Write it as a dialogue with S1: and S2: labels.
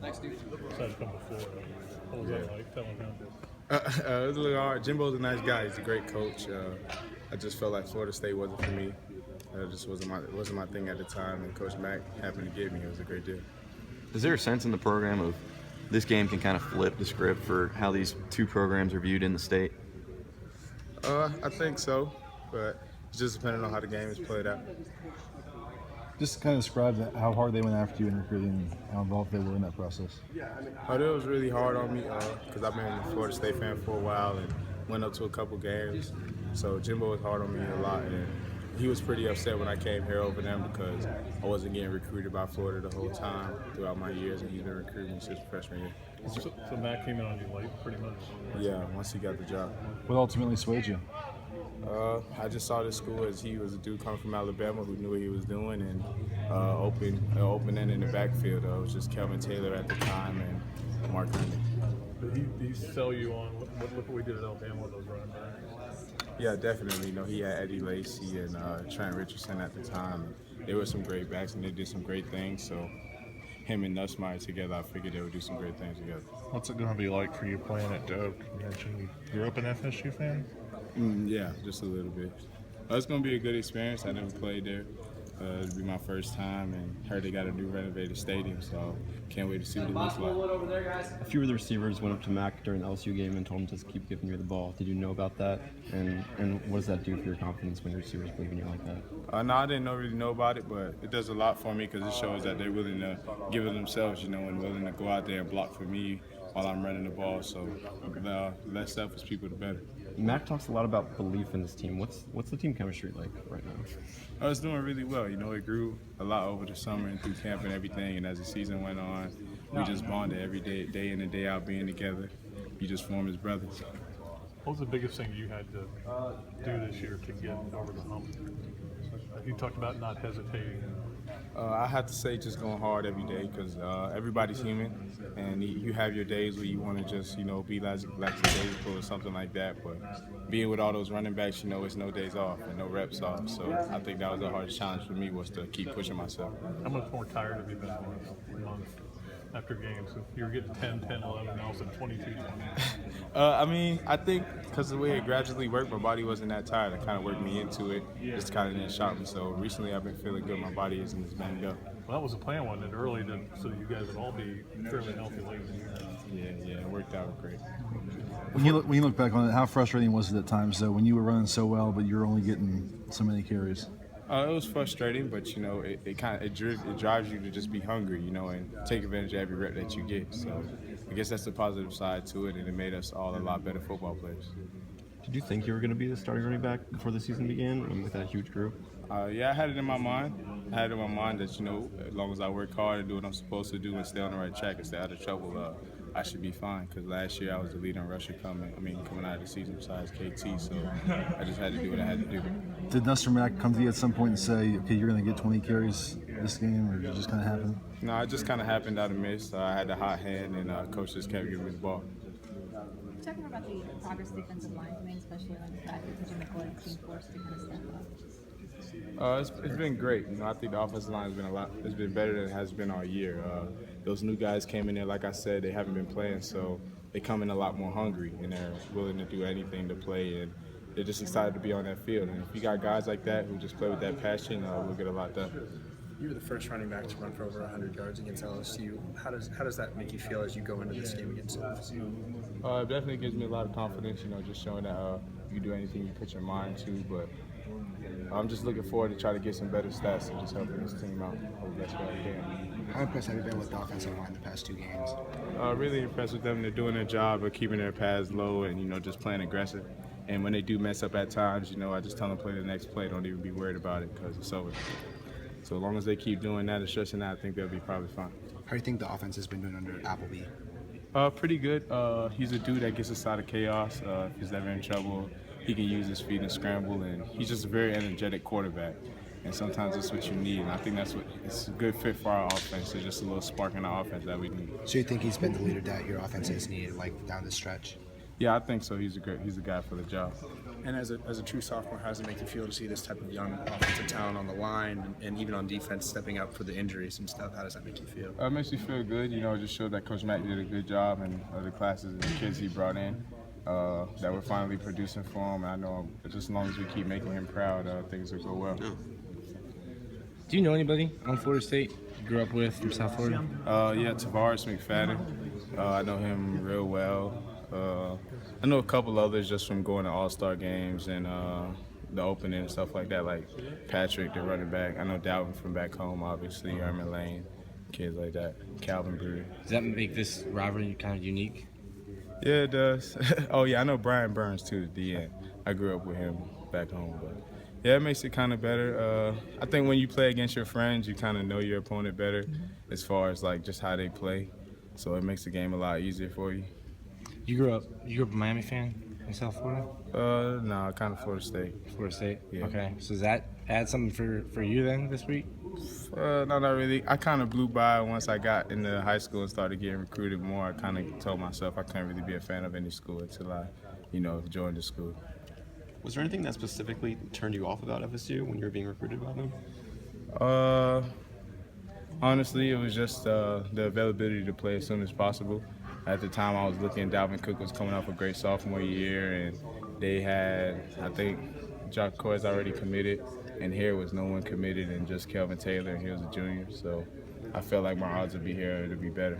S1: decided to come to Florida. What was that like telling him?
S2: It was a little hard. Jimbo's a nice guy. He's a great coach. I just felt like Florida State wasn't for me. It just wasn't my thing at the time. And Coach Mack happened to give me. It was a great deal.
S3: Is there a sense in the program of this game can kind of flip the script for how these two programs are viewed in the state?
S2: I think so, but it's just depending on how the game is played out.
S4: Just kind of describe how hard they went after you in recruiting and how involved they were in that process.
S2: It was really hard on me because I've been a Florida State fan for a while and went up to a couple games. So Jimbo was hard on me a lot, and he was pretty upset when I came here over them because I wasn't getting recruited by Florida the whole time throughout my years, and he's been recruiting me since freshman year.
S1: So Matt came in on you late, pretty much.
S2: Yeah, once he got the job.
S4: What ultimately swayed you?
S2: I just saw this school as he was a dude coming from Alabama who knew what he was doing, and opening in the backfield. It was just Kelvin Taylor at the time and Mark Henry.
S1: Did he sell you on look what we did at Alabama with those running backs?
S2: Yeah, definitely. You know, he had Eddie Lacy and Trent Richardson at the time. They were some great backs, and they did some great things. So him and Nussmeier together, I figured they would do some great things together.
S5: What's it going to be like for you playing at Doak? You mentioned you grew up an FSU fan?
S2: Yeah, just a little bit. It's going to be a good experience. I never played there. It'll be my first time, and heard they got a new renovated stadium, so can't wait to see what it looks like.
S6: A few of the receivers went up to Mac during the LSU game and told him to keep giving you the ball. Did you know about that? And what does that do for your confidence when your receivers believe in you like that?
S2: No, I didn't really know about it, but it does a lot for me because it shows that they're willing to give it themselves, you know, and willing to go out there and block for me while I'm running the ball. So the less selfish people, the better.
S6: Mac talks a lot about belief in this team. What's the team chemistry like right now?
S2: I was doing really well. You know, it grew a lot over the summer and through camp and everything. And as the season went on, we just bonded every day in and day out, being together. You just form as brothers.
S1: What was the biggest thing you had to do this year to get over the hump? You talked about not hesitating.
S2: I have to say just going hard every day because everybody's human, and you have your days where you want to just, you know, be lackadaisical or something like that. But being with all those running backs, you know, it's no days off and no reps off. So I think that was the hardest challenge for me, was to keep pushing myself.
S1: How much more tired have you been a month after games? If you were getting 10, 11, and all of a sudden 22, 20.
S2: I mean, I think because the way it gradually worked, my body wasn't that tired. It kind of worked me into it. Just kind of didn't shock me. So recently I've been feeling good. My body isn't as banged up.
S1: Well, that was the plan, wasn't it, early, so you guys would all be fairly healthy late in the year.
S2: Yeah, it worked out great.
S4: When you look back on it, how frustrating was it at times, though, when you were running so well, but you're only getting so many carries?
S2: It was frustrating, but you know, it drives you to just be hungry, you know, and take advantage of every rep that you get. So I guess that's the positive side to it, and it made us all a lot better football players.
S6: Did you think you were going to be the starting running back before the season began with that huge group?
S2: Yeah, I had it in my mind. I had it in my mind that, you know, as long as I work hard and do what I'm supposed to do and stay on the right track and stay out of trouble, I should be fine. Because last year I was the leading rusher coming out of the season besides KT, so I just had to do what I had to do.
S4: Did Nestor Mack come to you at some point and say, okay, you're going to get 20 carries this game, or did it just kind of happen?
S2: No, it just kind of happened out of miss. I had the hot hand, and Coach just kept giving me the ball.
S7: Talk more about the progress defensive line made, especially when the fact that Jim McCoy being forced to kind of step up.
S2: It's been great. You know, I think the offensive line has been it's been better than it has been all year. Those new guys came in there, like I said, they haven't been playing, so they come in a lot more hungry, and they're willing to do anything to play, and they're just excited to be on that field. And if you got guys like that who just play with that passion, we'll get a lot done.
S8: You were the first running back to run for over 100 yards against LSU. How does that make you feel as you go into this game against LSU?
S2: It definitely gives me a lot of confidence, you know, just showing that you can do anything you put your mind to. But I'm just looking forward to try to get some better stats and just helping this team out the best way I can.
S8: How impressed have you been with the offensive line the past two games?
S2: Really impressed with them. They're doing their job of keeping their pads low and, you know, just playing aggressive. And when they do mess up at times, you know, I just tell them to play the next play. Don't even be worried about it because it's over. So as long as they keep doing that and stretching that, I think they'll be probably fine.
S8: How do you think the offense has been doing under Appleby?
S2: Pretty good. He's a dude that gets us out of chaos. If he's ever in trouble, he can use his feet and scramble, and he's just a very energetic quarterback. And sometimes that's what you need, and I think it's a good fit for our offense. It's just a little spark in our offense that we need.
S8: So you think he's been the leader that your offense has needed, like down the stretch?
S2: Yeah, I think so. He's a guy for the job.
S8: And as a true sophomore, how does it make you feel to see this type of young offensive talent on the line and even on defense stepping up for the injuries and stuff? How does that make you feel?
S2: It makes me feel good. You know, it just showed that Coach Mack did a good job and the classes and the kids he brought in that we're finally producing for him. And I know just as long as we keep making him proud, things will go well.
S9: Do you know anybody on Florida State you grew up with from South Florida?
S2: Yeah, Tavares McFadden. I know him real well. I know a couple others just from going to All-Star games and the opening and stuff like that, like Patrick, the running back. I know Dalvin from back home, obviously, Herman Lane, kids like that, Calvin Brewer.
S9: Does that make this rivalry kind of unique?
S2: Yeah, it does. Oh, yeah, I know Brian Burns, too, the DN. I grew up with him back home, but yeah, it makes it kind of better. I think when you play against your friends, you kind of know your opponent better as far as like just how they play. So it makes the game a lot easier for you.
S9: You grew up a Miami fan in South Florida?
S2: No, kind of Florida State.
S9: Florida State?
S2: Yeah.
S9: Okay. So does that add something for you then this week?
S2: No, not really. I kind of blew by once I got into high school and started getting recruited more. I kind of told myself I couldn't really be a fan of any school until I, joined the school.
S6: Was there anything that specifically turned you off about FSU when you were being recruited by them?
S2: Honestly, it was just the availability to play as soon as possible. At the time, I was looking, Dalvin Cook was coming off a great sophomore year, and they had, I think, Jock Coy's already committed, and here was no one committed, and just Kelvin Taylor, and he was a junior. So I felt like my odds would be here to be better.